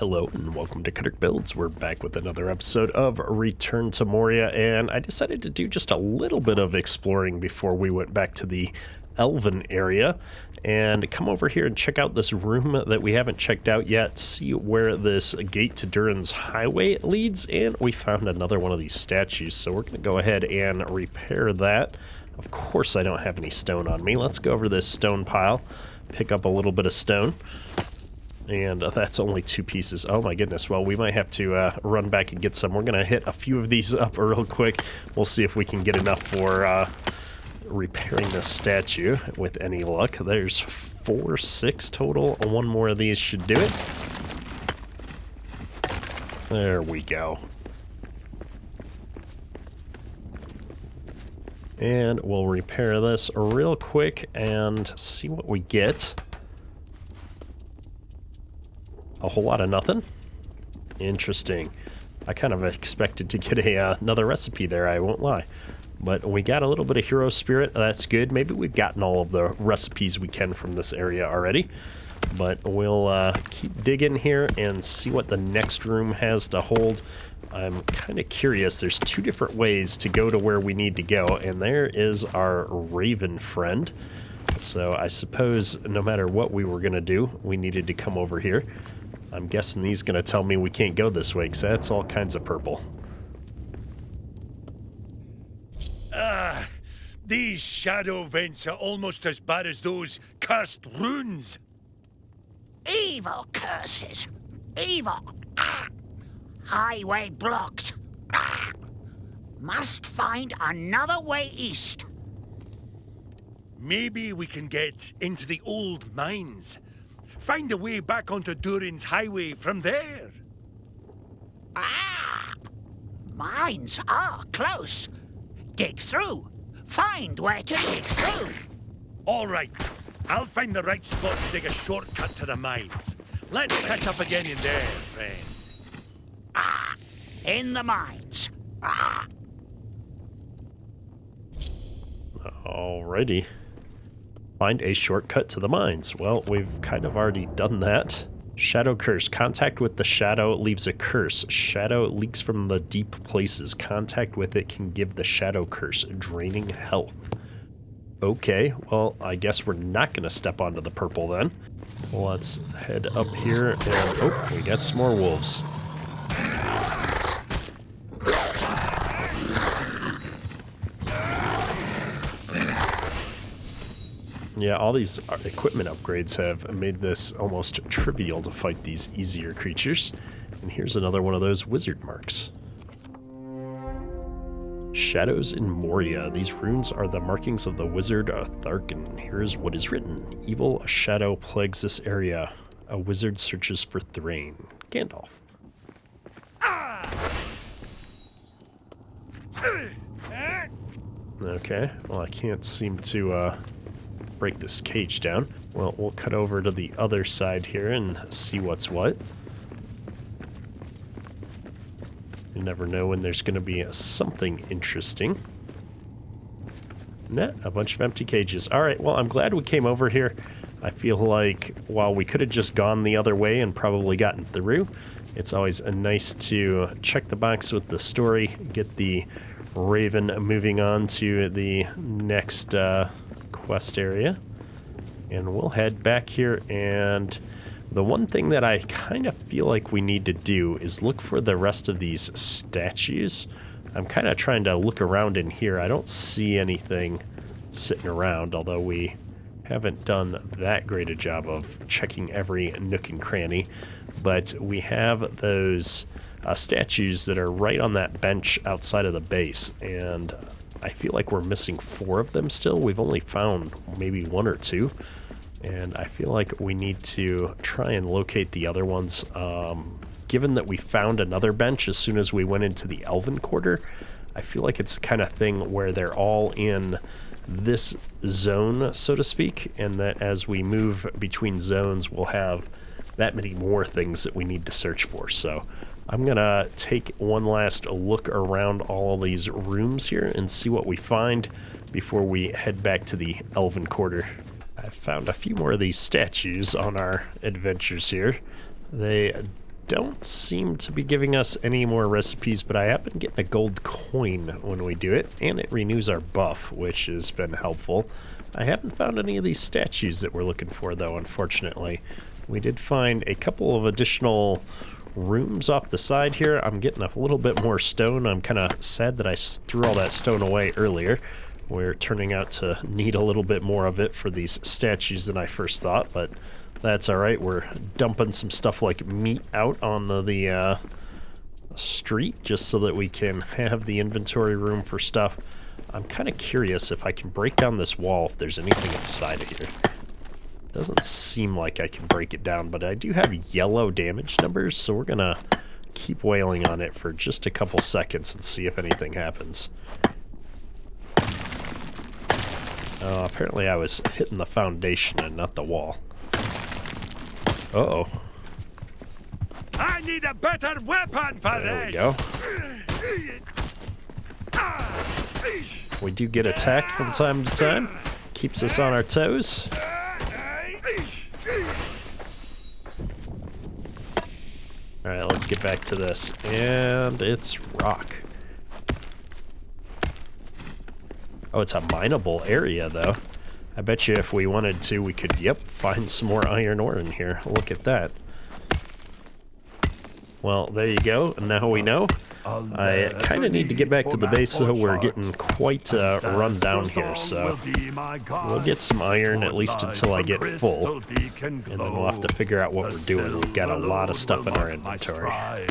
Hello and welcome to Cutter Builds. We're back with another episode of Return to Moria, and I decided to do just a little bit of exploring before we went back to the Elvin area and come over here and check out this room that we haven't checked out yet, see where this gate to Durin's highway leads, and we found another one of these statues, so we're going to go ahead and repair that. Of course I don't have any stone on me. Let's go over this stone pile, pick up a little bit of stone. And that's only 2 pieces. Oh my goodness. Well, we might have to run back and get some. We're going to hit a few of these up real quick. We'll see if we can get enough for repairing this statue with any luck. There's 4, 6 total. 1 more of these should do it. There we go. And we'll repair this real quick and see what we get. A whole lot of nothing. Interesting. I kind of expected to get another recipe there, I won't lie. But we got a little bit of hero spirit. That's good. Maybe we've gotten all of the recipes we can from this area already. But we'll keep digging here and see what the next room has to hold. I'm kind of curious. There's 2 different ways to go to where we need to go. And there is our raven friend. So I suppose no matter what we were going to do, we needed to come over here. I'm guessing he's going to tell me we can't go this way, because that's all kinds of purple. These shadow vents are almost as bad as those cursed runes. Evil curses. Evil. Highway blocked. Must find another way east. Maybe we can get into the old mines. Find a way back onto Durin's highway from there. Mines are close. Dig through. Find where to dig through. All right. I'll find the right spot to dig a shortcut to the mines. Let's catch up again in there, friend. In the mines. Alrighty. Find a shortcut to the mines. Well, we've kind of already done that. Shadow curse. Contact with the shadow leaves a curse. Shadow leaks from the deep places. Contact with it can give the shadow curse, draining health. Okay, well, I guess we're not going to step onto the purple then. Let's head up here and... oh, we got some more wolves. Yeah, all these equipment upgrades have made this almost trivial to fight these easier creatures. And here's another one of those wizard marks. Shadows in Moria. These runes are the markings of the wizard Tharkin. Here's what is written. Evil shadow plagues this area. A wizard searches for Thrain. Gandalf. Okay, well, I can't seem to break this cage down. Well, we'll cut over to the other side here and see what's what. You never know when there's going to be something interesting. Nah, a bunch of empty cages. Alright, well, I'm glad we came over here. I feel like while we could have just gone the other way and probably gotten through, it's always nice to check the box with the story, get the raven moving on to the next quest area, and we'll head back here. And the one thing that I kind of feel like we need to do is look for the rest of these statues. I'm kind of trying to look around in here. I don't see anything sitting around, although we haven't done that great a job of checking every nook and cranny. But we have those statues that are right on that bench outside of the base, and I feel like we're missing 4 of them still. We've only found maybe 1 or 2, and I feel like we need to try and locate the other ones. Given that we found another bench as soon as we went into the Elven Quarter, I feel like it's the kind of thing where they're all in this zone, so to speak, and that as we move between zones, we'll have that many more things that we need to search for. So I'm gonna take one last look around all these rooms here and see what we find before we head back to the Elven Quarter. I found a few more of these statues on our adventures here. They don't seem to be giving us any more recipes, but I have been getting a gold coin when we do it, and it renews our buff, which has been helpful. I haven't found any of these statues that we're looking for, though, unfortunately. We did find a couple of additional rooms off the side here. I'm getting a little bit more stone. I'm kind of sad that I threw all that stone away earlier. We're turning out to need a little bit more of it for these statues than I first thought, but that's alright. We're dumping some stuff like meat out on the street just so that we can have the inventory room for stuff. I'm kind of curious if I can break down this wall, if there's anything inside of here. Doesn't seem like I can break it down, but I do have yellow damage numbers, so we're gonna keep wailing on it for just a couple seconds and see if anything happens. Apparently I was hitting the foundation and not the wall. Uh-oh. I need a better weapon for There this! we go. We do get attacked from time to time. Keeps us on our toes. Alright, let's get back to this. And it's rock. Oh, it's a mineable area, though. I bet you if we wanted to, we could, yep, find some more iron ore in here. Look at that. Well, there you go. Now we know. I kind of need to get back to the base, though. We're getting quite run down here, so we'll get some iron, at least until I get full. And then we'll have to figure out what we're doing. We've got a lot of stuff in our inventory.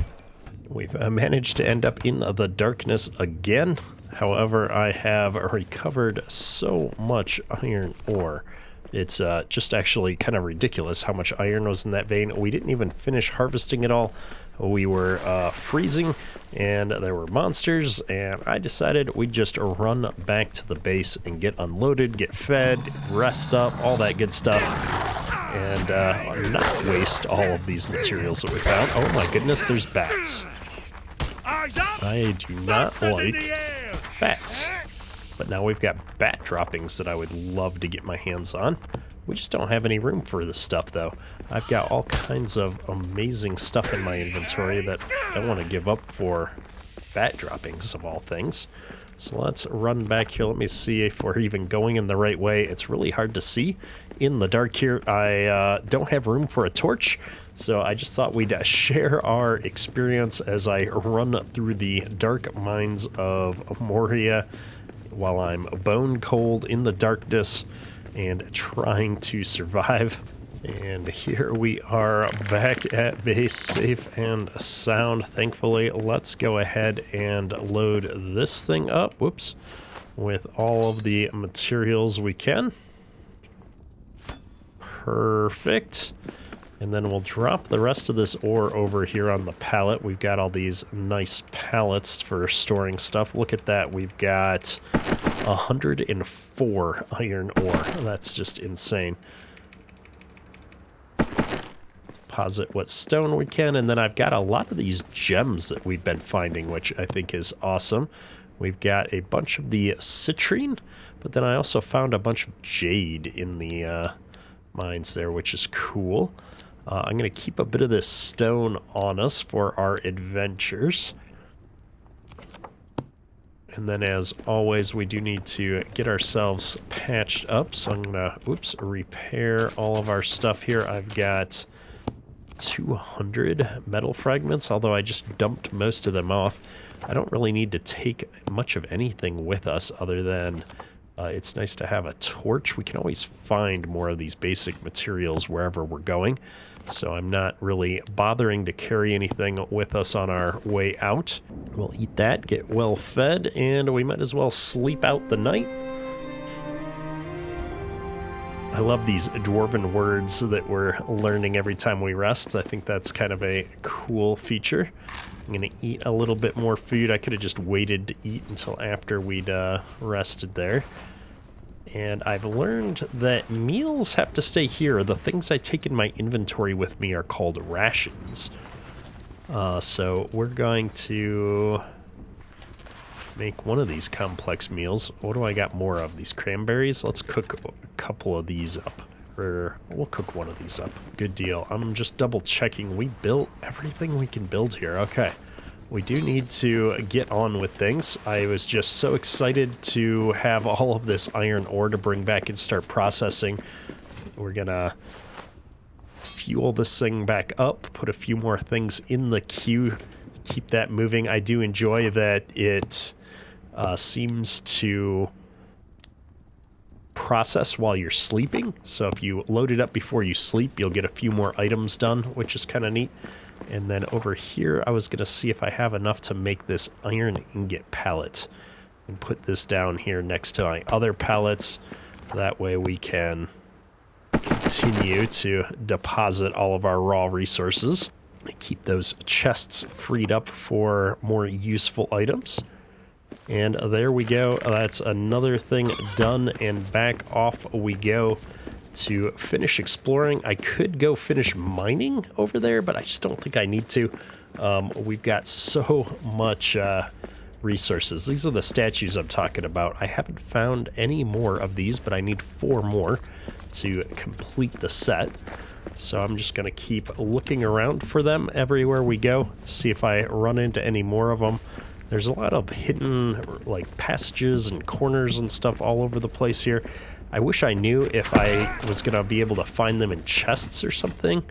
We've managed to end up in the darkness again. However, I have recovered so much iron ore. It's just actually kind of ridiculous how much iron was in that vein. We didn't even finish harvesting it all. We were freezing, and there were monsters, and I decided we'd just run back to the base and get unloaded, get fed, rest up, all that good stuff, and not waste all of these materials that we found. Oh my goodness, there's bats. I do not like bats. But now we've got bat droppings that I would love to get my hands on. We just don't have any room for this stuff, though. I've got all kinds of amazing stuff in my inventory that I don't want to give up for bat droppings, of all things. So let's run back here. Let me see if we're even going in the right way. It's really hard to see in the dark here. I don't have room for a torch, so I just thought we'd share our experience as I run through the dark mines of Moria while I'm bone cold in the darkness and trying to survive. And here we are back at base, safe and sound, thankfully. Let's go ahead and load this thing up, whoops, with all of the materials we can. Perfect. And then we'll drop the rest of this ore over here on the pallet. We've got all these nice pallets for storing stuff. Look at that. We've got 104 iron ore. That's just insane. Deposit what stone we can, and then I've got a lot of these gems that we've been finding, which I think is awesome. We've got a bunch of the citrine, but then I also found a bunch of jade in the mines there, which is cool. I'm going to keep a bit of this stone on us for our adventures. And then, as always, we do need to get ourselves patched up. So I'm going to, repair all of our stuff here. I've got 200 metal fragments, although I just dumped most of them off. I don't really need to take much of anything with us other than it's nice to have a torch. We can always find more of these basic materials wherever we're going. So I'm not really bothering to carry anything with us on our way out. We'll eat that, get well fed, and we might as well sleep out the night. I love these dwarven words that we're learning every time we rest. I think that's kind of a cool feature. I'm going to eat a little bit more food. I could have just waited to eat until after we'd rested there. And I've learned that meals have to stay here. The things I take in my inventory with me are called rations. So we're going to make one of these complex meals. What do I got more of? These cranberries? Let's cook a couple of these up. Or we'll cook one of these up. Good deal. I'm just double checking. We built everything we can build here. Okay. We do need to get on with things. I was just so excited to have all of this iron ore to bring back and start processing. We're gonna fuel this thing back up, put a few more things in the queue, keep that moving. I do enjoy that it seems to process while you're sleeping. So if you load it up before you sleep, you'll get a few more items done, which is kind of neat. And then over here, I was going to see if I have enough to make this iron ingot pallet. And put this down here next to my other pallets. That way we can continue to deposit all of our raw resources. And keep those chests freed up for more useful items. And there we go. That's another thing done, and back off we go to finish exploring. I could go finish mining over there, but I just don't think I need to. We've got so much resources. These are the statues I'm talking about. I haven't found any more of these, but I need 4 more to complete the set. So I'm just going to keep looking around for them everywhere we go, see if I run into any more of them. There's a lot of hidden like passages and corners and stuff all over the place here. I wish I knew if I was going to be able to find them in chests or something.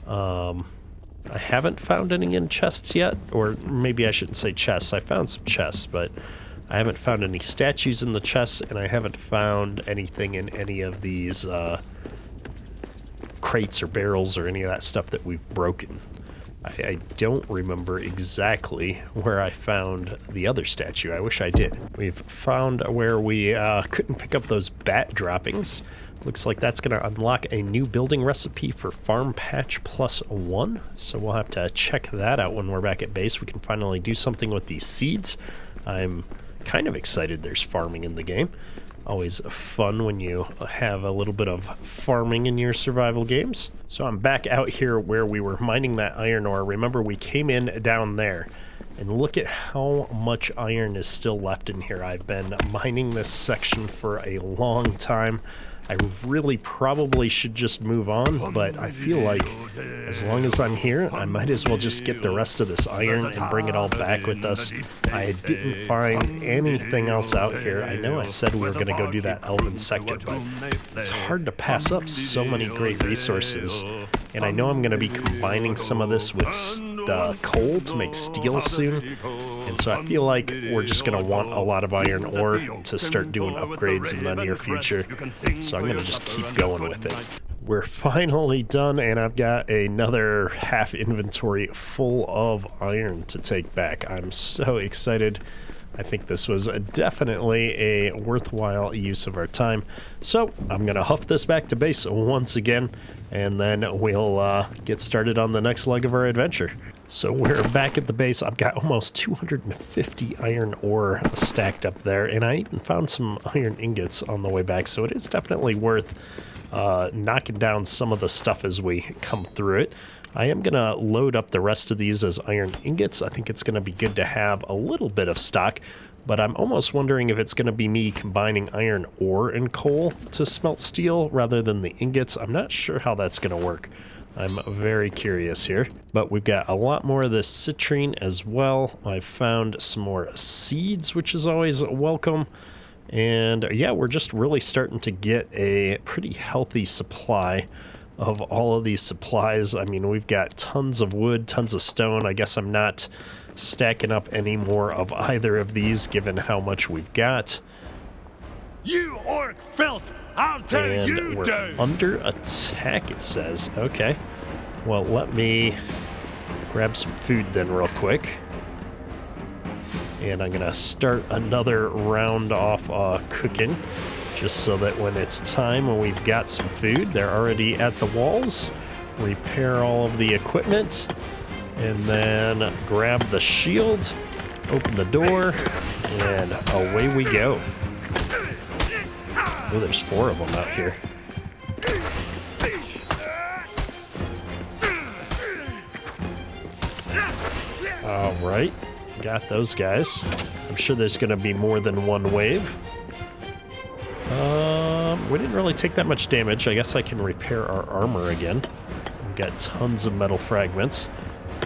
I haven't found any in chests yet, or maybe I shouldn't say chests. I found some chests, but I haven't found any statues in the chests, and I haven't found anything in any of these crates or barrels or any of that stuff that we've broken. I don't remember exactly where I found the other statue. I wish I did. We've found where we couldn't pick up those bat droppings. Looks like that's going to unlock a new building recipe for Farm Patch +1. So we'll have to check that out when we're back at base. We can finally do something with these seeds. I'm kind of excited there's farming in the game. Always fun when you have a little bit of farming in your survival games. So I'm back out here where we were mining that iron ore. Remember, we came in down there, and look at how much iron is still left in here. I've been mining this section for a long time. I really probably should just move on, but I feel like as long as I'm here, I might as well just get the rest of this iron and bring it all back with us. I didn't find anything else out here. I know I said we were going to go do that Elvin Sector, but it's hard to pass up so many great resources. And I know I'm going to be combining some of this with the coal to make steel soon. And so I feel like we're just going to want a lot of iron ore to start doing upgrades in the near future. So I'm going to just keep going with it. We're finally done, and I've got another half inventory full of iron to take back. I'm so excited. I think this was definitely a worthwhile use of our time. So I'm going to huff this back to base once again, and then we'll get started on the next leg of our adventure. So we're back at the base. I've got almost 250 iron ore stacked up there, and I even found some iron ingots on the way back, so it is definitely worth knocking down some of the stuff as we come through it. I am going to load up the rest of these as iron ingots. I think it's going to be good to have a little bit of stock, but I'm almost wondering if it's going to be me combining iron ore and coal to smelt steel rather than the ingots. I'm not sure how that's going to work. I'm very curious here, but we've got a lot more of this citrine as well. I've found some more seeds, which is always welcome. And yeah, we're just really starting to get a pretty healthy supply of all of these supplies. I mean, we've got tons of wood, tons of stone. I guess I'm not stacking up any more of either of these given how much we've got. You orc filth! I'll tear you we're down! Under attack, it says. Okay. Well, let me grab some food then real quick. And I'm going to start another round off cooking, just so that when it's time, when we've got some food, they're already at the walls. Repair all of the equipment, and then grab the shield, open the door, and away we go. Oh, there's 4 of them out here. All right, got those guys. I'm sure there's going to be more than one wave. We didn't really take that much damage. I guess I can repair our armor again. We've got tons of metal fragments.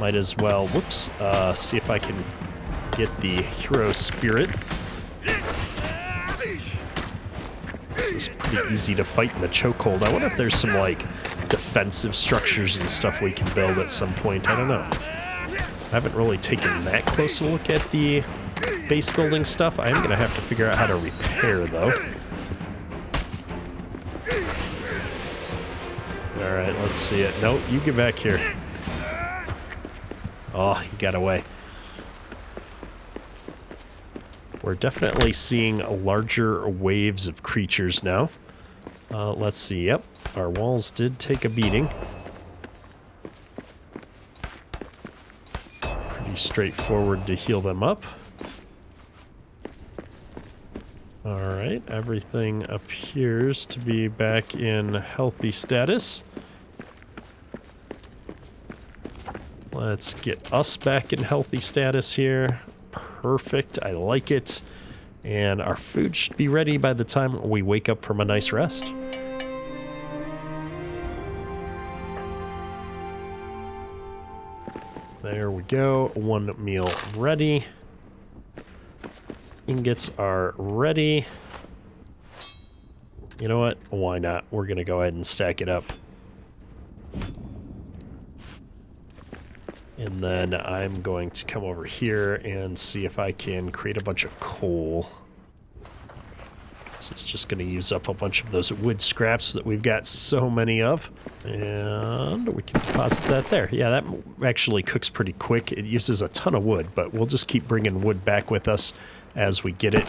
Might as well, whoops, see if I can get the hero spirit. This is pretty easy to fight in the chokehold. I wonder if there's some, like, defensive structures and stuff we can build at some point. I don't know. I haven't really taken that close a look at the base building stuff. I am going to have to figure out how to repair, though. Alright, let's see it. No, you get back here. Oh, he got away. We're definitely seeing larger waves of creatures now. Let's see. Yep, our walls did take a beating. Pretty straightforward to heal them up. Alright, everything appears to be back in healthy status. Let's get us back in healthy status here. Perfect, I like it. And our food should be ready by the time we wake up from a nice rest. There we go, one meal ready. Ingots are ready. You know what? Why not? We're gonna go ahead and stack it up. And then I'm going to come over here and see if I can create a bunch of coal. So it's just going to use up a bunch of those wood scraps that we've got so many of. And we can deposit that there. Yeah, that actually cooks pretty quick. It uses a ton of wood, but we'll just keep bringing wood back with us as we get it.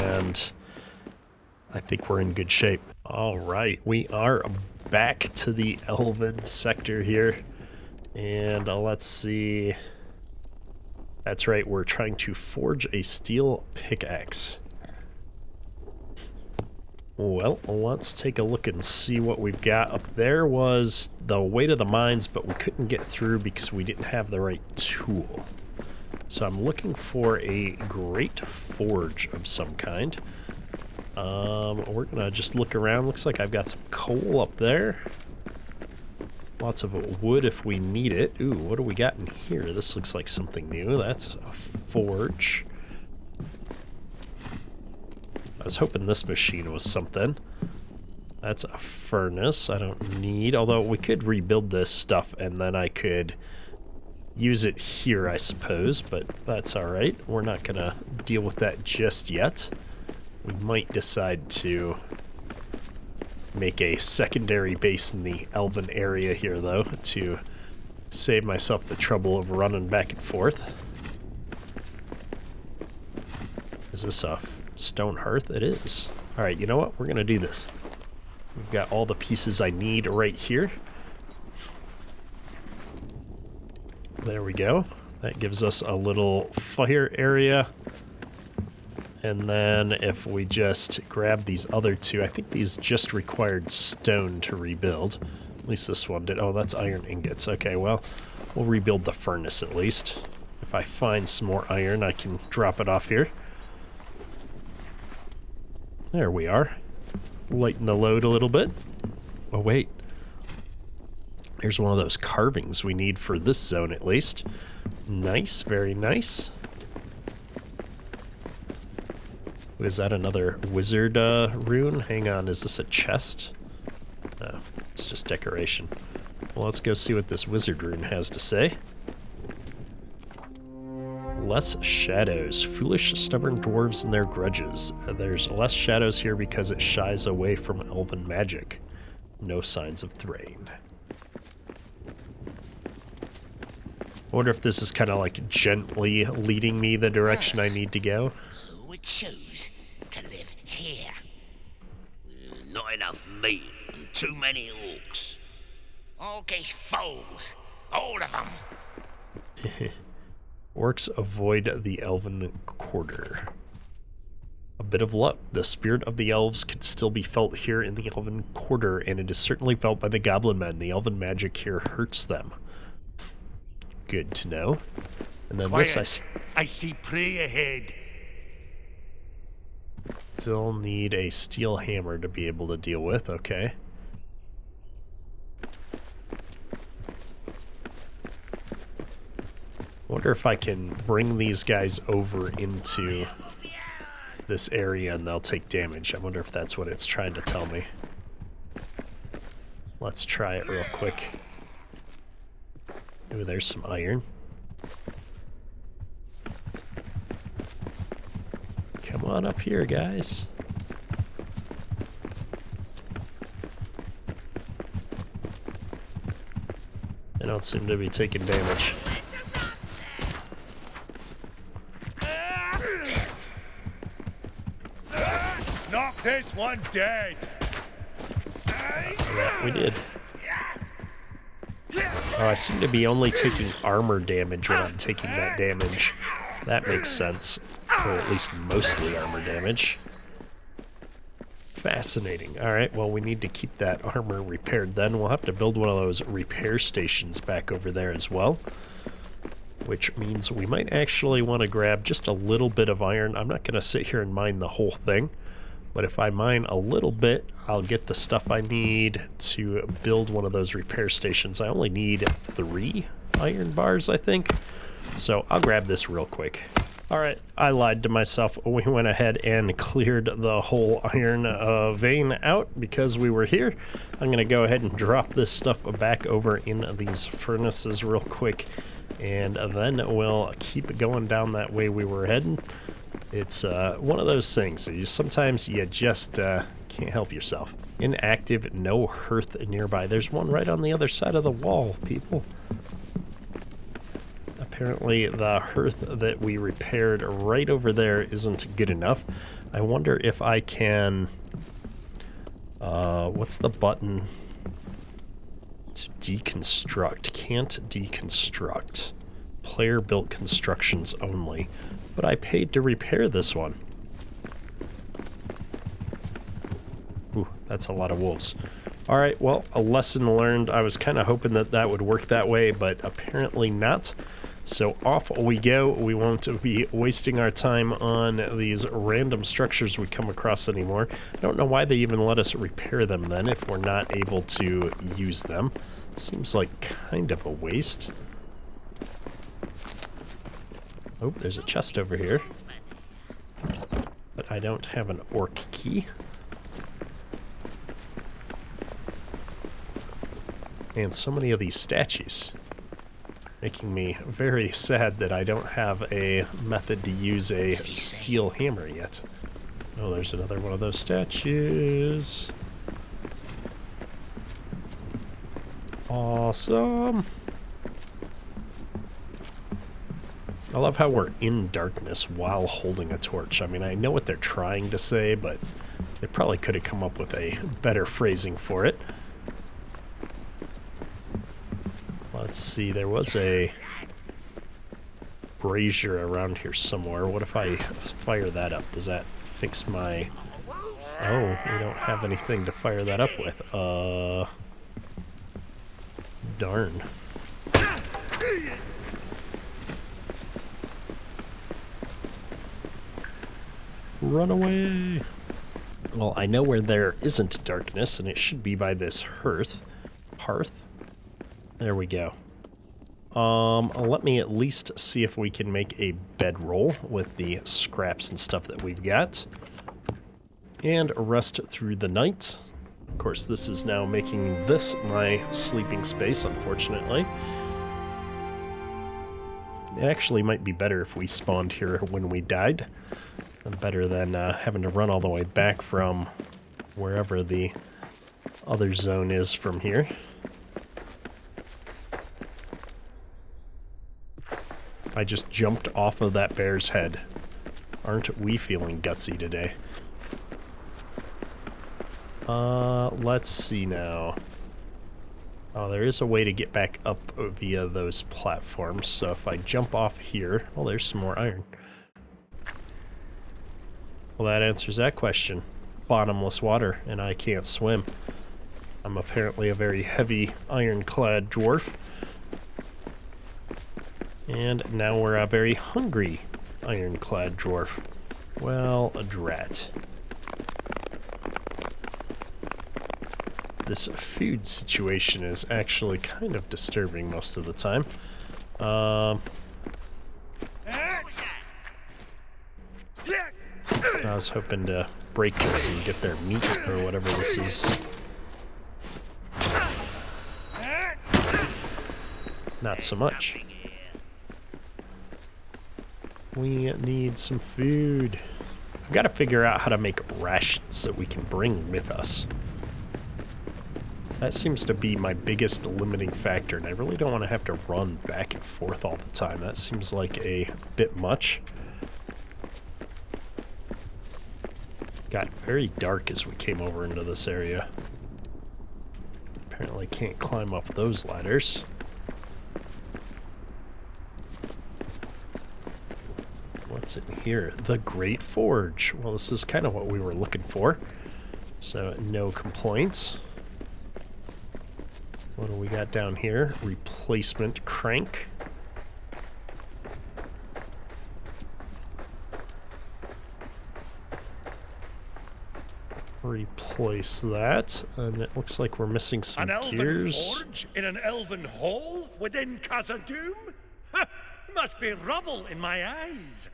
And I think we're in good shape. All right, we are back to the Elvin Sector here. And let's see. That's right, we're trying to forge a steel pickaxe. Well, let's take a look and see what we've got. Up there was the way to the mines, but we couldn't get through because we didn't have the right tool. So I'm looking for a Great Forge of some kind. We're gonna just look around. Looks like I've got some coal up there. Lots of wood if we need it. Ooh, what do we got in here? This looks like something new. That's a forge. I was hoping this machine was something. That's a furnace I don't need. Although we could rebuild this stuff and then I could use it here, I suppose. But that's alright. We're not going to deal with that just yet. We might decide to make a secondary base in the Elvin area here, though, to save myself the trouble of running back and forth. Is this a stone hearth? It is. Alright, you know what? We're going to do this. We've got all the pieces I need right here. There we go. That gives us a little fire area. And then if we just grab these other two, I think these just required stone to rebuild. At least this one did. Oh, that's iron ingots. Okay, well, we'll rebuild the furnace at least. If I find some more iron, I can drop it off here. There we are. Lighten the load a little bit. Oh, wait. Here's one of those carvings we need for this zone at least. Nice, very nice. Is that another wizard rune? Hang on, is this a chest? No, it's just decoration. Well, let's go see what this wizard rune has to say. Less shadows. Foolish, stubborn dwarves and their grudges. There's less shadows here because it shies away from elven magic. No signs of Thrain. I wonder if this is kind of like gently leading me the direction I need to go. Who would choose to live here? Not enough meat and too many orcs. Orcish fools, all of them. Orcs avoid the elven quarter. A bit of luck. The spirit of the elves can still be felt here in the elven quarter, and it is certainly felt by the goblin men. The elven magic here hurts them. Good to know. And then Quiet. this I see prey ahead. Still need a steel hammer to be able to deal with, okay. Wonder if I can bring these guys over into this area and they'll take damage. I wonder if that's what it's trying to tell me. Let's try it real quick. Ooh, there's some iron. Come on up here, guys. They don't seem to be taking damage. Knock this one dead. Yeah, we did. Oh, I seem to be only taking armor damage when I'm taking that damage. That makes sense. Or at least mostly armor damage. Fascinating. Alright, well, we need to keep that armor repaired then. We'll have to build one of those repair stations back over there as well. Which means we might actually want to grab just a little bit of iron. I'm not going to sit here and mine the whole thing. But if I mine a little bit, I'll get the stuff I need to build one of those repair stations. I only need 3 iron bars, I think. So I'll grab this real quick. Alright, I lied to myself. We went ahead and cleared the whole iron vein out because we were here. I'm going to go ahead and drop this stuff back over in these furnaces real quick. And then we'll keep going down that way we were heading. It's one of those things. Sometimes you just can't help yourself. Inactive, no hearth nearby. There's one right on the other side of the wall, people. Apparently the hearth that we repaired right over there isn't good enough. I wonder if I can... what's the button? To deconstruct. Can't deconstruct. Player-built constructions only. But I paid to repair this one. Ooh, that's a lot of wolves. Alright, well, a lesson learned. I was kind of hoping that that would work that way, but apparently not. So off we go. We won't be wasting our time on these random structures we come across anymore. I don't know why they even let us repair them then if we're not able to use them. Seems like kind of a waste. Oh, there's a chest over here. But I don't have an orc key. And so many of these statues. Making me very sad that I don't have a method to use a steel hammer yet. Oh, there's another one of those statues. Awesome. I love how we're in darkness while holding a torch. I mean, I know what they're trying to say, but they probably could have come up with a better phrasing for it. Let's see, there was a brazier around here somewhere. What if I fire that up? Does that fix my... Oh, we don't have anything to fire that up with. Darn. Run away! Well, I know where there isn't darkness, and it should be by this hearth. There we go. Let me at least see if we can make a bedroll with the scraps and stuff that we've got. And rest through the night. Of course, this is now making this my sleeping space, unfortunately. It actually might be better if we spawned here when we died. Better than having to run all the way back from wherever the other zone is from here. I just jumped off of that bear's head. Aren't we feeling gutsy today? Let's see now. Oh, there is a way to get back up via those platforms, so if I jump off here... Oh, there's some more iron. Well, that answers that question. Bottomless water, and I can't swim. I'm apparently a very heavy ironclad dwarf. And now we're a very hungry ironclad dwarf. Well, a drat. This food situation is actually kind of disturbing most of the time. I was hoping to break this and get their meat or whatever this is. Not so much. We need some food. I've got to figure out how to make rations that we can bring with us. That seems to be my biggest limiting factor, and I really don't want to have to run back and forth all the time. That seems like a bit much. Got very dark as we came over into this area. Apparently can't climb up those ladders. What's in here? The Great Forge. Well, this is kind of what we were looking for. So, no complaints. What do we got down here? Replacement crank. Replace that. And it looks like we're missing some gears. An Elvin Forge in an Elvin Hall within Khazad-dûm? Ha! Must be rubble in my eyes.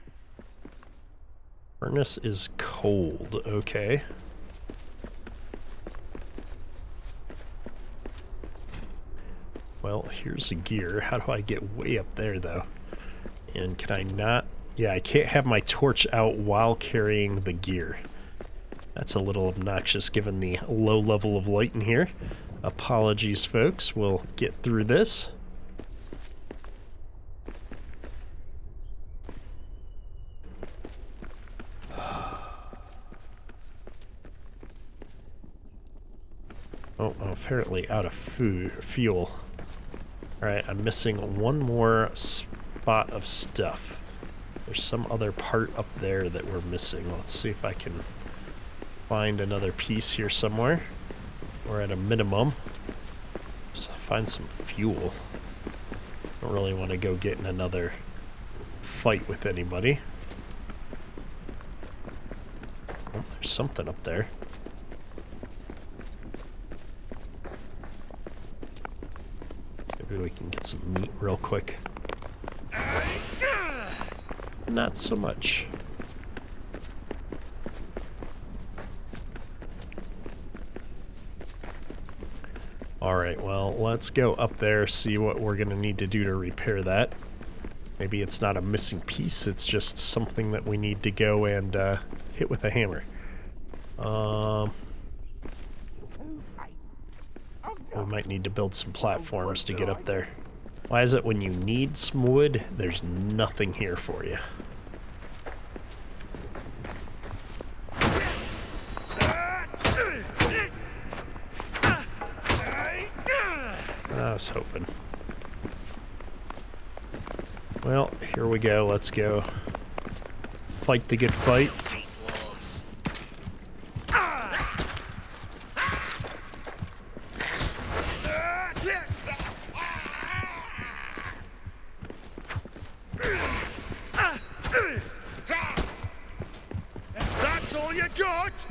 Furnace is cold. Okay. Well, here's a gear. How do I get way up there, though? And can I not? Yeah, I can't have my torch out while carrying the gear. That's a little obnoxious given the low level of light in here. Apologies, folks. We'll get through this. Oh, I'm apparently out of fuel. Alright, I'm missing one more spot of stuff. There's some other part up there that we're missing. Let's see if I can find another piece here somewhere. Or at a minimum, just find some fuel. Don't really want to go get in another fight with anybody. Oh, there's something up there. Maybe we can get some meat real quick. Not so much. Alright, well, let's go up there, see what we're going to need to do to repair that. Maybe it's not a missing piece, it's just something that we need to go and hit with a hammer. We might need to build some platforms to get up there. Why is it when you need some wood, there's nothing here for you? I was hoping. Well, here we go. Let's go. Fight the good fight. That's all you got?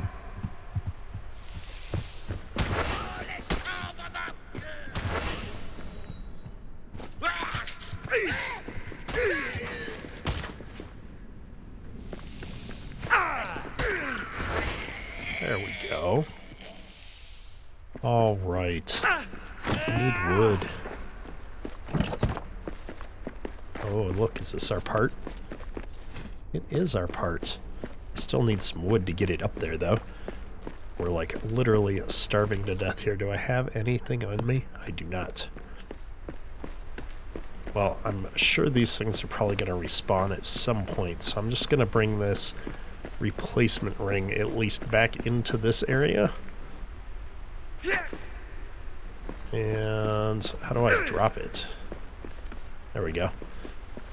There we go. All right. I need wood. Oh, look, is this our part? It is our part. I still need some wood to get it up there, though. We're, like, literally starving to death here. Do I have anything on me? I do not. Well, I'm sure these things are probably going to respawn at some point, so I'm just going to bring this replacement ring at least back into this area. And how do I drop it? There we go.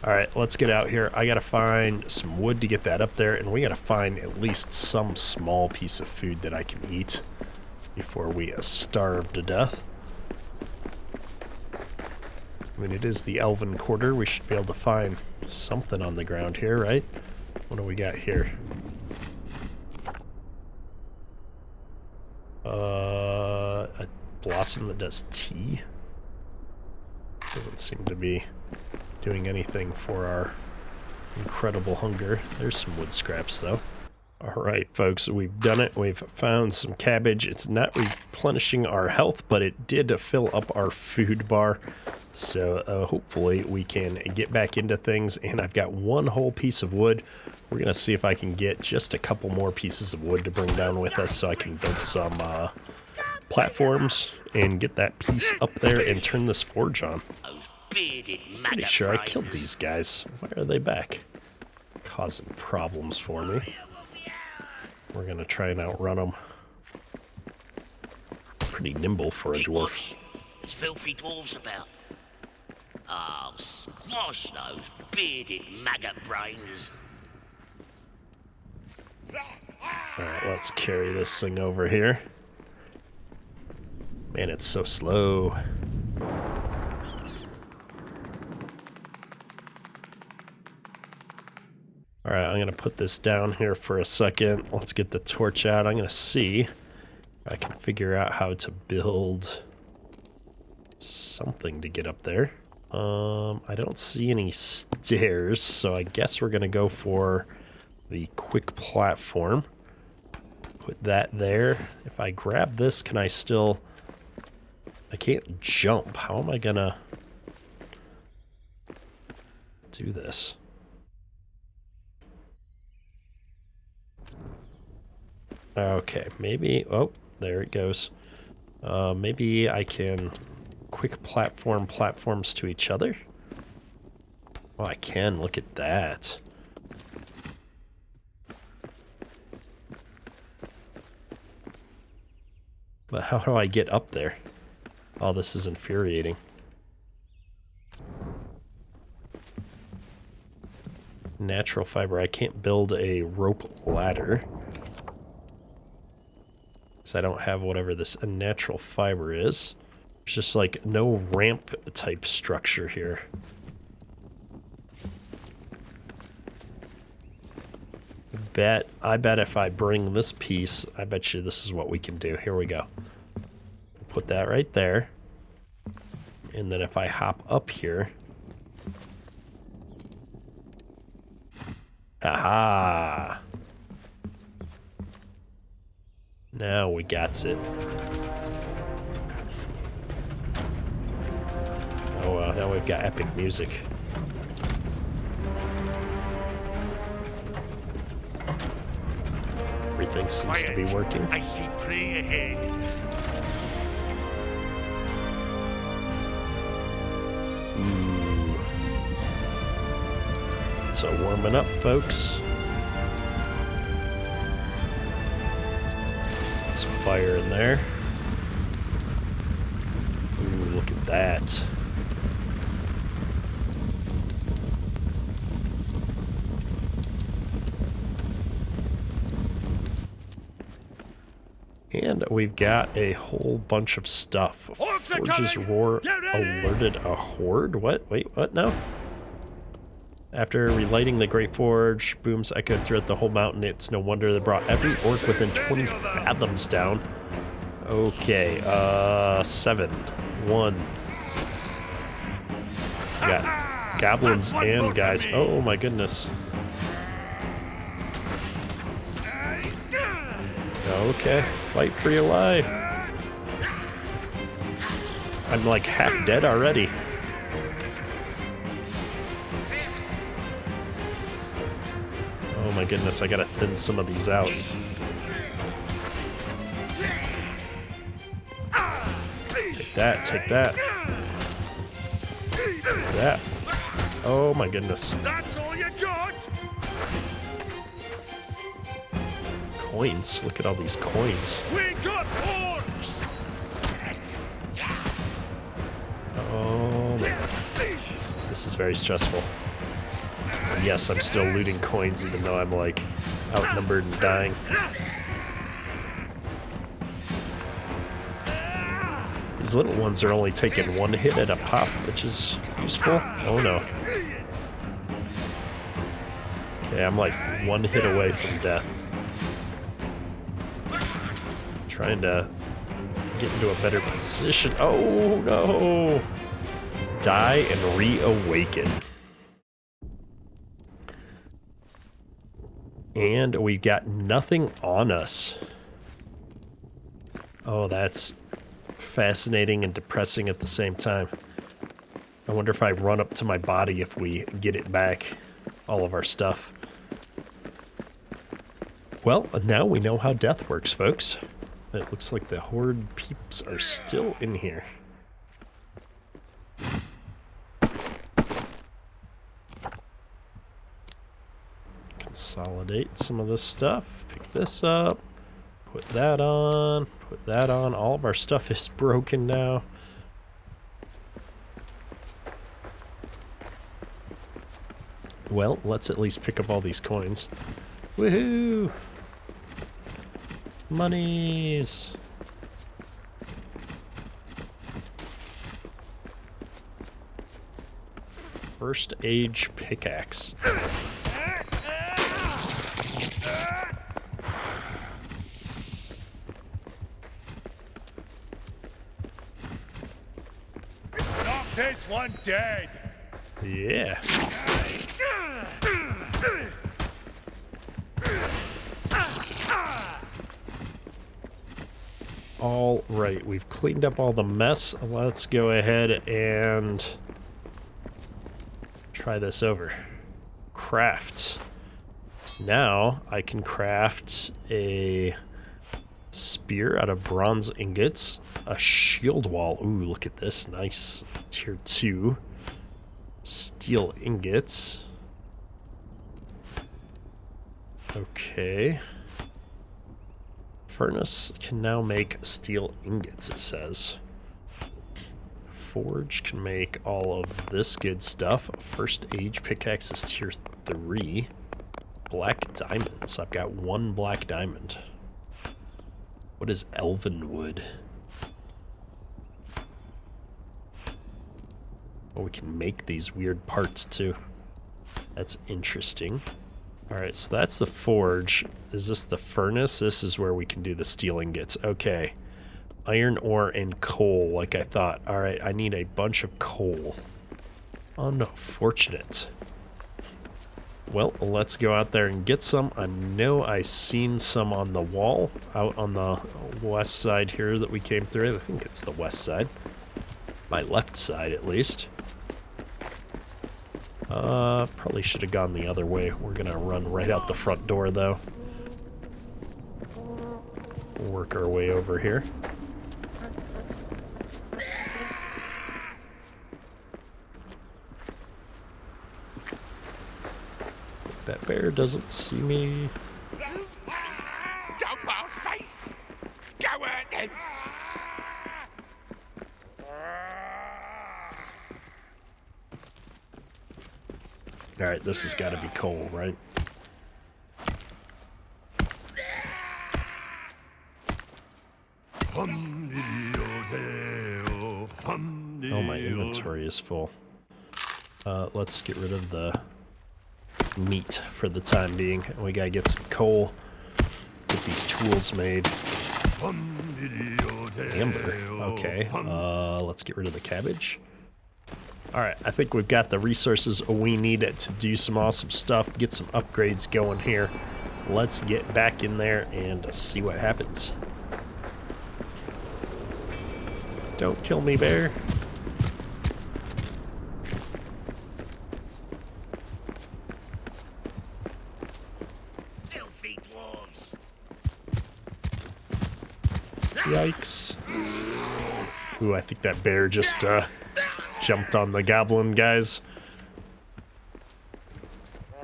Alright, let's get out here. I gotta find some wood to get that up there, and we gotta find at least some small piece of food that I can eat before we starve to death. I mean, it is the Elven Quarter. We should be able to find something on the ground here, right? What do we got here? A blossom that does tea. Doesn't seem to be doing anything for our incredible hunger. There's some wood scraps, though. All right, folks, we've done it. We've found some cabbage. It's not replenishing our health, but it did fill up our food bar. So hopefully we can get back into things. And I've got one whole piece of wood. We're going to see if I can get just a couple more pieces of wood to bring down with us so I can build some platforms and get that piece up there and turn this forge on. Pretty sure I killed these guys. Why are they back? Causing problems for me. We're gonna try and outrun them. Pretty nimble for a dwarf. There's filthy dwarves about. Oh, squash those bearded maggot brains. Alright, let's carry this thing over here. Man, it's so slow. Alright, I'm going to put this down here for a second. Let's get the torch out. I'm going to see if I can figure out how to build something to get up there. I don't see any stairs, so I guess we're going to go for the quick platform. Put that there. If I grab this, can I still... I can't jump. How am I going to do this? Okay, maybe... Oh, there it goes. Maybe I can quick platforms to each other? Oh, I can. Look at that. But how do I get up there? Oh, this is infuriating. Natural fiber. I can't build a rope ladder. I don't have whatever this natural fiber is. There's just like no ramp type structure here. I bet if I bring this piece, I bet you this is what we can do. Here we go. Put that right there. And then if I hop up here. Aha! Now we got it. Oh, now we've got epic music. Everything seems to be working. I see prey ahead. So warming up, folks. Some fire in there. Ooh, look at that. And we've got a whole bunch of stuff. Forge's Roar alerted a horde? What? Wait, what? No. After relighting the Great Forge, booms echoed throughout the whole mountain. It's no wonder they brought every orc within 20 fathoms down. Okay, 7, 1. We got goblins and guys. Oh my goodness. Okay, fight for your life. I'm like half dead already. Oh my goodness, I gotta thin some of these out. Take that, take that. Take that. Oh my goodness. That's all you got? Coins. Look at all these coins. We got orcs! Oh man. This is very stressful. And yes, I'm still looting coins even though I'm like outnumbered and dying. These little ones are only taking one hit at a pop, which is useful. Oh no. Okay, I'm like one hit away from death. Trying to get into a better position. Oh, no. Die and reawaken. And we got nothing on us. Oh, that's fascinating and depressing at the same time. I wonder if I run up to my body if we get it back, all of our stuff. Well, now we know how death works, folks. It looks like the horde peeps are still in here. Consolidate some of this stuff. Pick this up. Put that on. Put that on. All of our stuff is broken now. Well, let's at least pick up all these coins. Woohoo! Monies! First age pickaxe. Knock this one dead! Yeah. All right, we've cleaned up all the mess. Let's go ahead and try this over. Craft. Now I can craft a spear out of bronze ingots, a shield wall. Ooh, look at this. Nice. Tier 2. Steel ingots. Okay. Furnace can now make steel ingots, it says. Forge can make all of this good stuff. First age pickaxe is tier 3. Black diamonds. I've got 1 black diamond. What is elven wood? Oh, we can make these weird parts too. That's interesting. Alright, so that's the forge. Is this the furnace? This is where we can do the steel ingots. Okay. Iron ore and coal, like I thought. Alright, I need a bunch of coal. Unfortunate. Well, let's go out there and get some. I know I've seen some on the wall out on the west side here that we came through. I think it's the west side. My left side, at least. Probably should have gone the other way. We're gonna run right out the front door, though. Work our way over here. That bear doesn't see me. Don't boss face! Go at them! Alright, this has got to be coal, right? Oh, my inventory is full. Let's get rid of the meat for the time being. We gotta get some coal. Get these tools made. Amber. Okay. Let's get rid of the cabbage. Alright, I think we've got the resources we need to do some awesome stuff, get some upgrades going here. Let's get back in there and see what happens. Don't kill me, bear. Filthy dwarves! Yikes. Ooh, I think that bear just jumped on the goblin guys.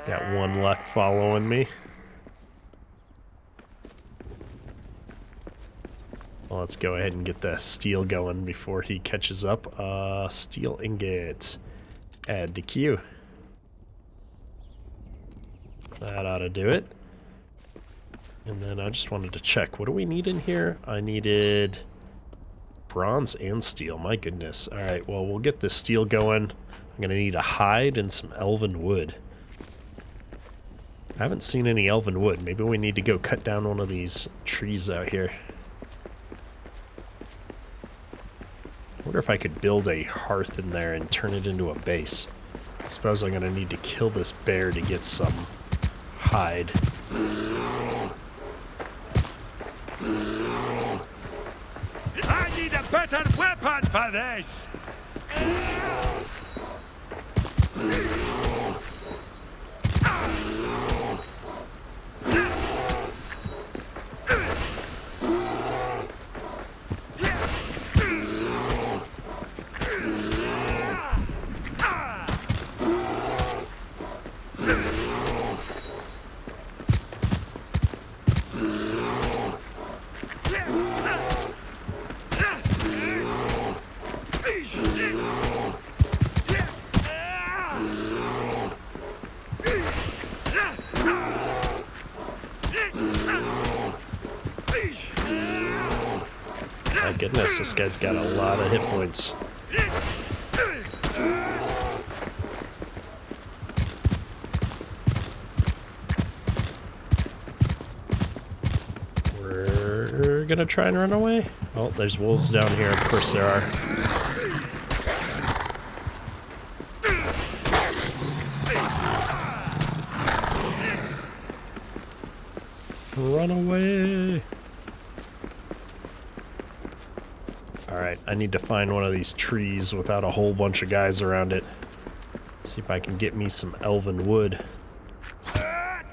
Got one left following me. Well, let's go ahead and get the steel going before he catches up. Steel ingot. Add to queue. That ought to do it. And then I just wanted to check. What do we need in here? I needed bronze and steel. My goodness. Alright, well, we'll get this steel going. I'm going to need a hide and some elven wood. I haven't seen any elven wood. Maybe we need to go cut down one of these trees out here. wonder if I could build a hearth in there and turn it into a base. I suppose I'm going to need to kill this bear to get some hide. I need a better weapon for this! My goodness, this guy's got a lot of hit points. We're gonna try and run away. Oh, there's wolves down here. Of course there are. Run away. Alright, I need to find one of these trees without a whole bunch of guys around it. See if I can get me some elven wood. There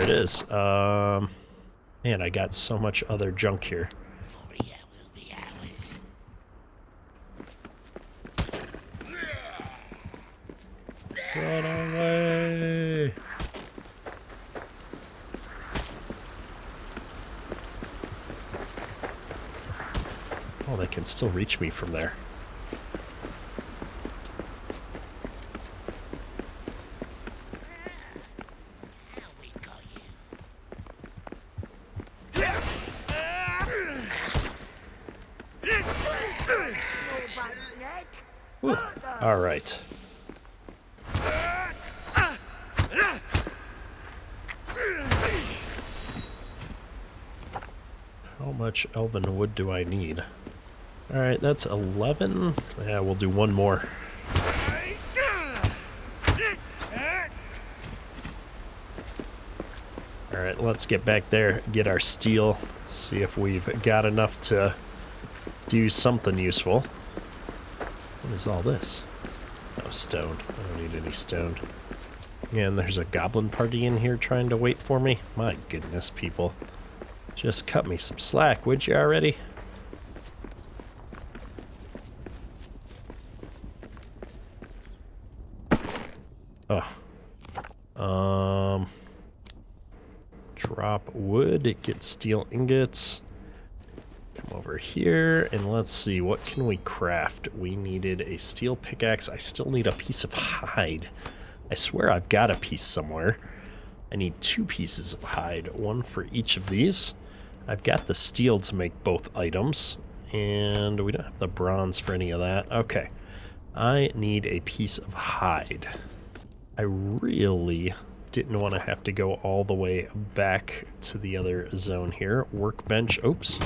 it is. Man, I got so much other junk here. Moria will be ours. Run away! Oh, they can still reach me from there. Now we got you. Whew. All right. How much elven wood do I need? All right, that's 11. Yeah, we'll do one more. All right, let's get back there, get our steel, see if we've got enough to do something useful. What is all this? Oh, stone. I don't need any stone. And there's a goblin party in here trying to wait for me. My goodness, people. Just cut me some slack, would you already? Oh. Drop wood, get steel ingots. Come over here, and let's see, what can we craft? We needed a steel pickaxe. I still need a piece of hide. I swear I've got a piece somewhere. I need 2 pieces of hide, one for each of these. I've got the steel to make both items, and we don't have the bronze for any of that. Okay, I need a piece of hide. I really didn't want to have to go all the way back to the other zone here. Workbench, oops.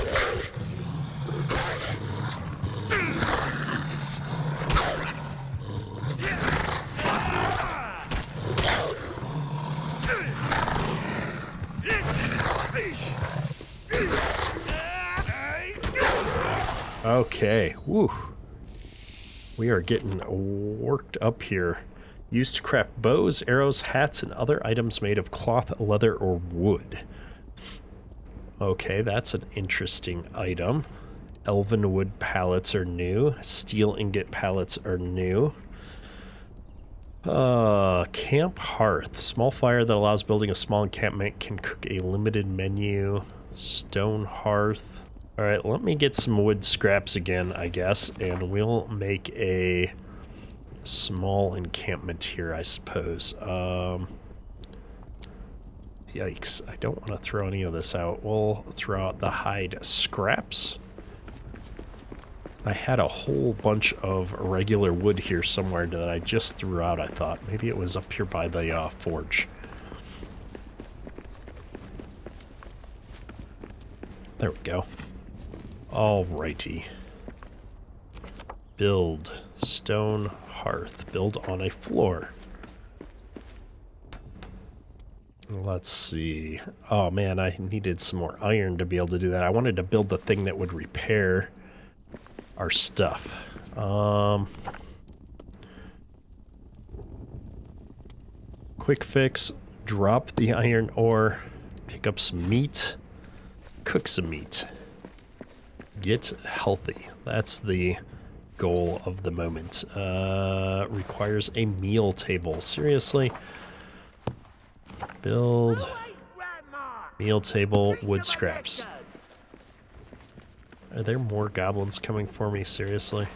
Okay, woo. We are getting worked up here. Used to craft bows, arrows, hats, and other items made of cloth, leather, or wood. Okay, that's an interesting item. Elven wood pallets are new. Steel ingot pallets are new. Camp hearth. Small fire that allows building a small encampment, can cook a limited menu. Stone hearth. Alright, let me get some wood scraps again, I guess, and we'll make a small encampment here, I suppose. Yikes, I don't want to throw any of this out. We'll throw out the hide scraps. I had a whole bunch of regular wood here somewhere that I just threw out, I thought. Maybe it was up here by the forge. There we go. Alrighty. Build stone hearth. Build on a floor. Let's see. Oh man, I needed some more iron to be able to do that. I wanted to build the thing that would repair our stuff. Quick fix. Drop the iron ore. Pick up some meat. Cook some meat. Get healthy. That's the goal of the moment. Requires a meal table. Seriously? Build meal table, wood scraps. Are there more goblins coming for me? Seriously?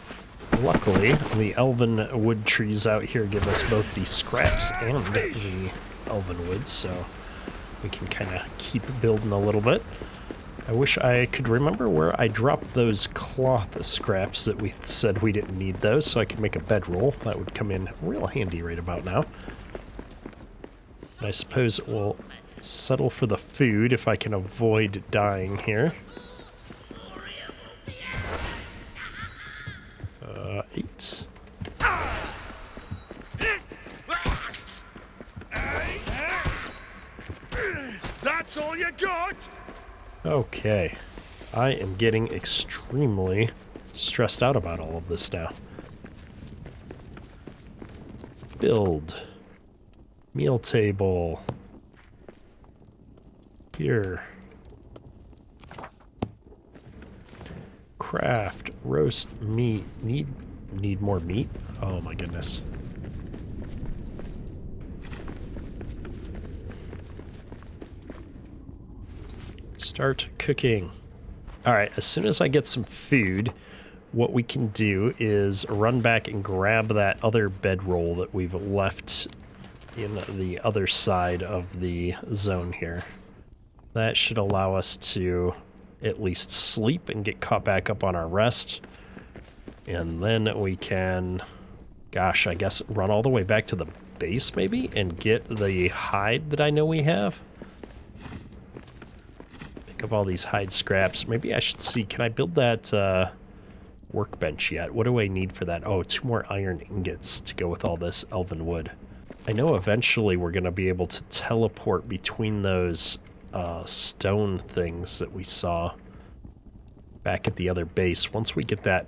Luckily, the elven wood trees out here give us both the scraps and the elven wood, so we can kind of keep building a little bit. I wish I could remember where I dropped those cloth scraps that we said we didn't need those, so I could make a bedroll. That would come in real handy right about now. I suppose we'll settle for the food if I can avoid dying here. 8. That's all you got? Okay. I am getting extremely stressed out about all of this now. Build. Meal table. Here. Craft. Roast meat. Need more meat? Oh my goodness. Start cooking. Alright, as soon as I get some food, what we can do is run back and grab that other bedroll that we've left in the other side of the zone here. That should allow us to at least sleep and get caught back up on our rest. And then we can, gosh, I guess run all the way back to the base maybe and get the hide that I know we have. Pick up all these hide scraps. Maybe I should see, can I build that workbench yet? What do I need for that? Oh, 2 more iron ingots to go with all this elven wood. I know eventually we're going to be able to teleport between those stone things that we saw back at the other base. Once we get that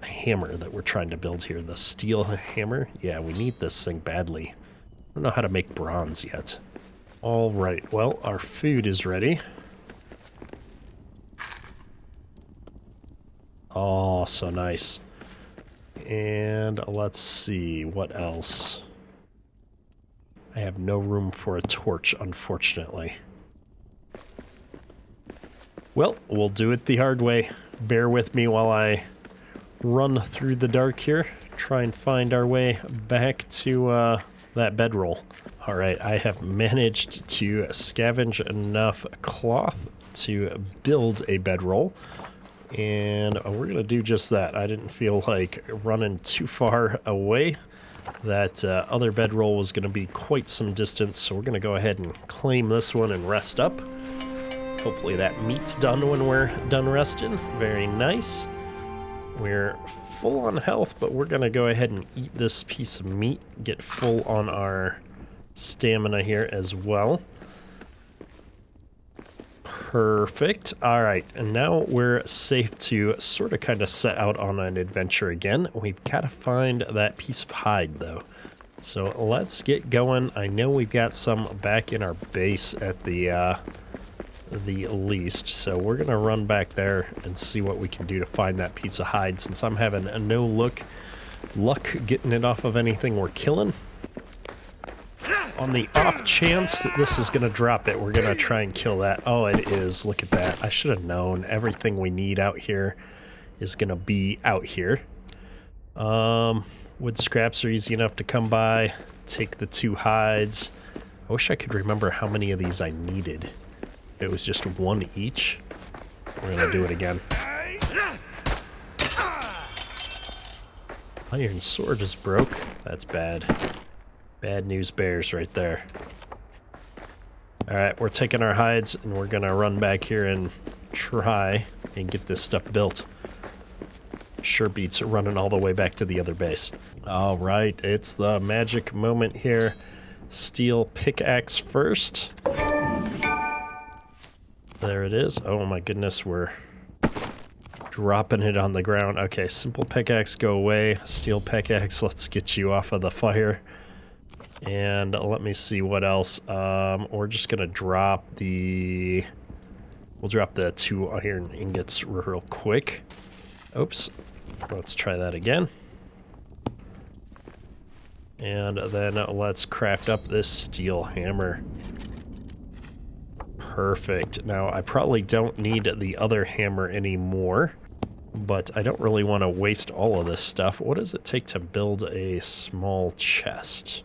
hammer that we're trying to build here, the steel hammer, yeah, we need this thing badly. I don't know how to make bronze yet. All right, well, our food is ready. Oh, so nice. And let's see, what else? I have no room for a torch, unfortunately. Well, we'll do it the hard way. Bear with me while I run through the dark here. Try and find our way back to that bedroll. Alright, I have managed to scavenge enough cloth to build a bedroll. And we're going to do just that. I didn't feel like running too far away. That other bedroll was going to be quite some distance, so we're going to go ahead and claim this one and rest up. Hopefully that meat's done when we're done resting. Very nice. We're full on health, but we're going to go ahead and eat this piece of meat, get full on our stamina here as well. Perfect. All right, and now we're safe to sort of kind of set out on an adventure again. We've got to find that piece of hide, though. So let's get going. I know we've got some back in our base at the least, so we're going to run back there and see what we can do to find that piece of hide, since I'm having no luck getting it off of anything we're killing. On the off chance that this is going to drop it, we're going to try and kill that. Oh, it is. Look at that. I should have known everything we need out here is going to be out here. Wood scraps are easy enough to come by. Take the 2 hides. I wish I could remember how many of these I needed. It was just 1 each. We're going to do it again. Iron sword is broke. That's bad. Bad news bears right there. Alright, we're taking our hides and we're gonna run back here and try and get this stuff built. Sure beats running all the way back to the other base. All right, it's the magic moment here. Steel pickaxe first. There it is. Oh my goodness, we're dropping it on the ground. Okay, simple pickaxe, go away. Steel pickaxe, let's get you off of the fire. And let me see what else. We're just gonna drop the... We'll drop the 2 iron ingots real quick. Oops. Let's try that again. And then let's craft up this steel hammer. Perfect. Now, I probably don't need the other hammer anymore, but I don't really want to waste all of this stuff. What does it take to build a small chest?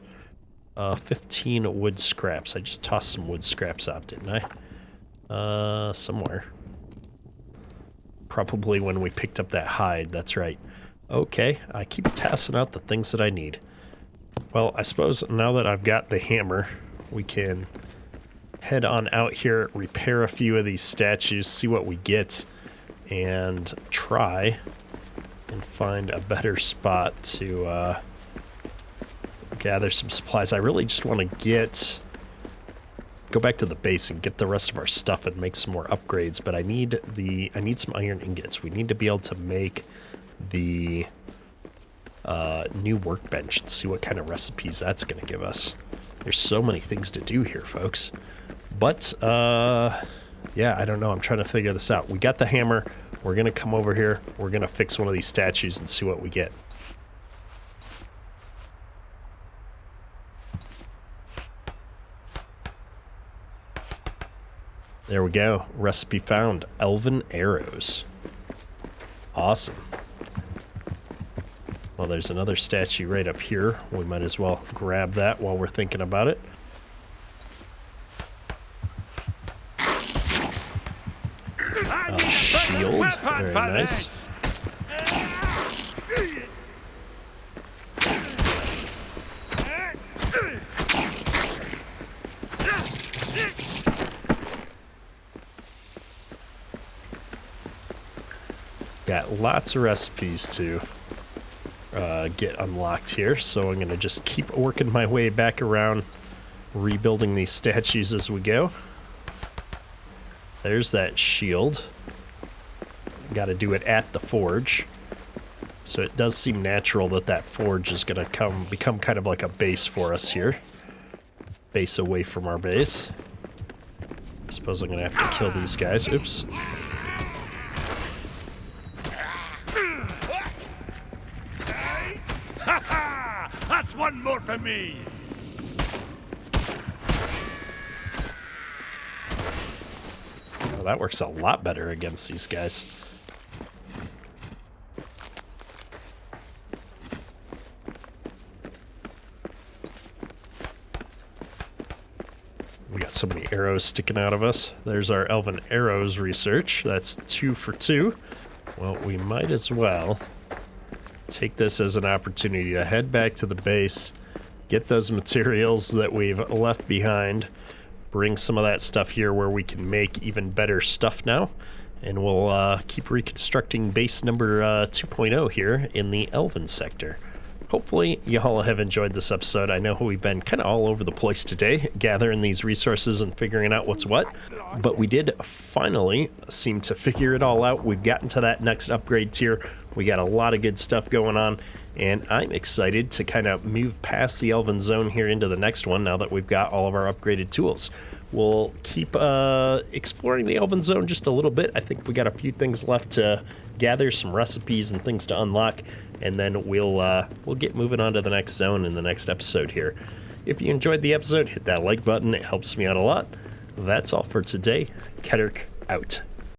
15 wood scraps. I just tossed some wood scraps out, didn't I? Somewhere. Probably when we picked up that hide, that's right. Okay, I keep tossing out the things that I need. Well, I suppose now that I've got the hammer, we can head on out here, repair a few of these statues, see what we get, and try and find a better spot to gather some supplies. I really just want to go back to the base and get the rest of our stuff and make some more upgrades, but I need some iron ingots. We need to be able to make the new workbench and see what kind of recipes that's going to give us. There's so many things to do here, folks. But, yeah, I don't know. I'm trying to figure this out. We got the hammer. We're going to come over here. We're going to fix one of these statues and see what we get. There we go. Recipe found. Elvin arrows. Awesome. Well, there's another statue right up here. We might as well grab that while we're thinking about it. Shield. Very nice. Got lots of recipes to get unlocked here, so I'm going to just keep working my way back around, rebuilding these statues as we go. There's that shield. Got to do it at the forge. So it does seem natural that that forge is going to become kind of like a base for us here. Base away from our base. I suppose I'm going to have to kill these guys. Oops. That's one more for me! Oh, that works a lot better against these guys. We got so many arrows sticking out of us. There's our Elvin arrows research. That's 2 for 2. Well, we might as well take this as an opportunity to head back to the base, get those materials that we've left behind, bring some of that stuff here where we can make even better stuff now, and we'll keep reconstructing base number 2.0 here in the Elvin Sector. Hopefully y'all have enjoyed this episode. I know we've been kind of all over the place today, gathering these resources and figuring out what's what, but we did finally seem to figure it all out. We've gotten to that next upgrade tier. We got a lot of good stuff going on, and I'm excited to kind of move past the Elvin Zone here into the next one now that we've got all of our upgraded tools. We'll keep exploring the Elvin Zone just a little bit. I think we got a few things left to gather, some recipes and things to unlock, and then we'll get moving on to the next zone in the next episode here. If you enjoyed the episode, hit that like button. It helps me out a lot. That's all for today. Keterk out.